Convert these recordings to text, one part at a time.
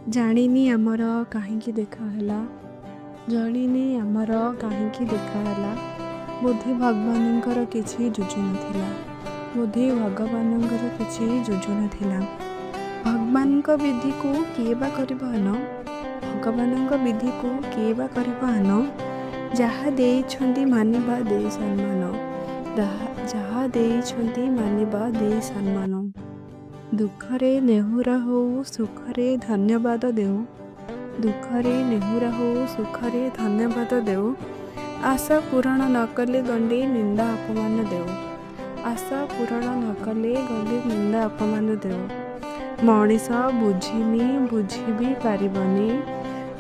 ଜାଣିନି ଆମର କାହିଁକି ଦେଖା ହେଲା। ଜାଣିନି ଆମର କାହିଁକି ଦେଖା ହେଲା। ବୋଧେ ଭଗବାନଙ୍କର କିଛି ଯୋଜନା ଥିଲା। ବୋଧେ ଭଗବାନଙ୍କର କିଛି ଯୋଜନା ଥିଲା। ଭଗବାନଙ୍କ ବିଧିକୁ କିଏ ବା କରିବ ଆନ। ଭଗବାନଙ୍କ ବିଧିକୁ କିଏ ବା କରିବ ଆନ। ଯାହା ଦେଇଛନ୍ତି ମାନିବା ଦେଇ ସମ୍ମାନ। ଯାହା ଦେଇଛନ୍ତି ମାନିବା ଦେଇ ସମ୍ମାନ। ଦୁଃଖରେ ନେହୁରା ହଉ ସୁଖରେ ଧନ୍ୟବାଦ ଦେଉ। ଦୁଃଖରେ ନେହୁରା ହଉ ସୁଖରେ ଧନ୍ୟବାଦ ଦେଉ। ଆଶା ପୂରଣ ନ କଲେ ଗଣ୍ଡେ ନିନ୍ଦା ଅପମାନ ଦେଉ। ଆଶା ପୂରଣ ନ କଲେ ଗଣ୍ଡେ ନିନ୍ଦା ଅପମାନ ଦେଉ। ମଣିଷ ବୁଝିନି ବୁଝିବି ପାରିବନି।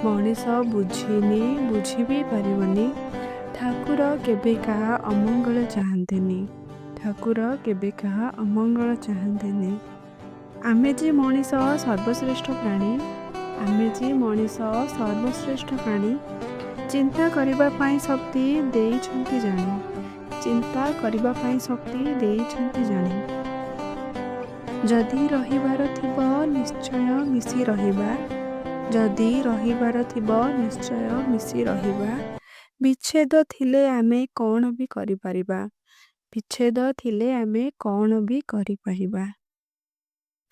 ମଣିଷ ବୁଝିନି ବୁଝିବି ପାରିବନି। ଠାକୁର କେବେ କାହା ଅମଙ୍ଗଳ ଚାହାନ୍ତିନି। ଠାକୁର କେବେ କାହା ଅମଙ୍ଗଳ ଚାହାନ୍ତିନି। ଆମେ ଯେ ମଣିଷ ସର୍ବଶ୍ରେଷ୍ଠ ପ୍ରାଣୀ। ଆମେ ଯେ ମଣିଷ ସର୍ବଶ୍ରେଷ୍ଠ ପ୍ରାଣୀ। ଚିନ୍ତା କରିବା ପାଇଁ ଶକ୍ତି ଦେଇଛନ୍ତି ଜାଣି। ଚିନ୍ତା କରିବା ପାଇଁ ଶକ୍ତି ଦେଇଛନ୍ତି ଜାଣି। ଯଦି ରହିବାର ଥିବ ନିଶ୍ଚୟ ମିଶି ରହିବା। ଯଦି ରହିବାର ଥିବ ନିଶ୍ଚୟ ମିଶି ରହିବା। ବିଚ୍ଛେଦ ଥିଲେ ଆମେ କ'ଣ ବି କରିପାରିବା। ବିଚ୍ଛେଦ ଥିଲେ ଆମେ କ'ଣ ବି କରିପାରିବା।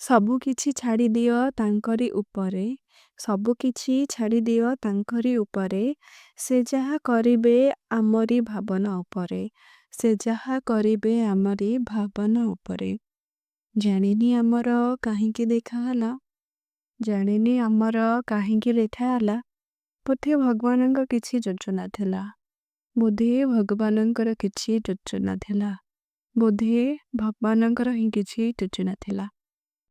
ସବୁ କିଛି ଛାଡ଼ିଦିଅ ତାଙ୍କରି ଉପରେ। ସବୁ କିଛି ଛାଡ଼ିଦିଅ ତାଙ୍କରି ଉପରେ। ସେ ଯାହା କରିବେ ଆମରି ଭାବନା ଉପରେ। ସେ ଯାହା କରିବେ ଆମରି ଭାବନା ଉପରେ। ଜାଣିନି ଆମର କାହିଁକି ଦେଖା ହେଲା। ଜାଣିନି ଆମର କାହିଁକି ଦେଖା ହେଲା। ବୋଧେ ଭଗବାନଙ୍କ କିଛି ଯୋଜନା ଥିଲା। ବୋଧେ ଭଗବାନଙ୍କର କିଛି ଯୋଜନା ଥିଲା। ବୋଧେ ଭଗବାନଙ୍କର ହିଁ କିଛି ଯୋଜନା ଥିଲା।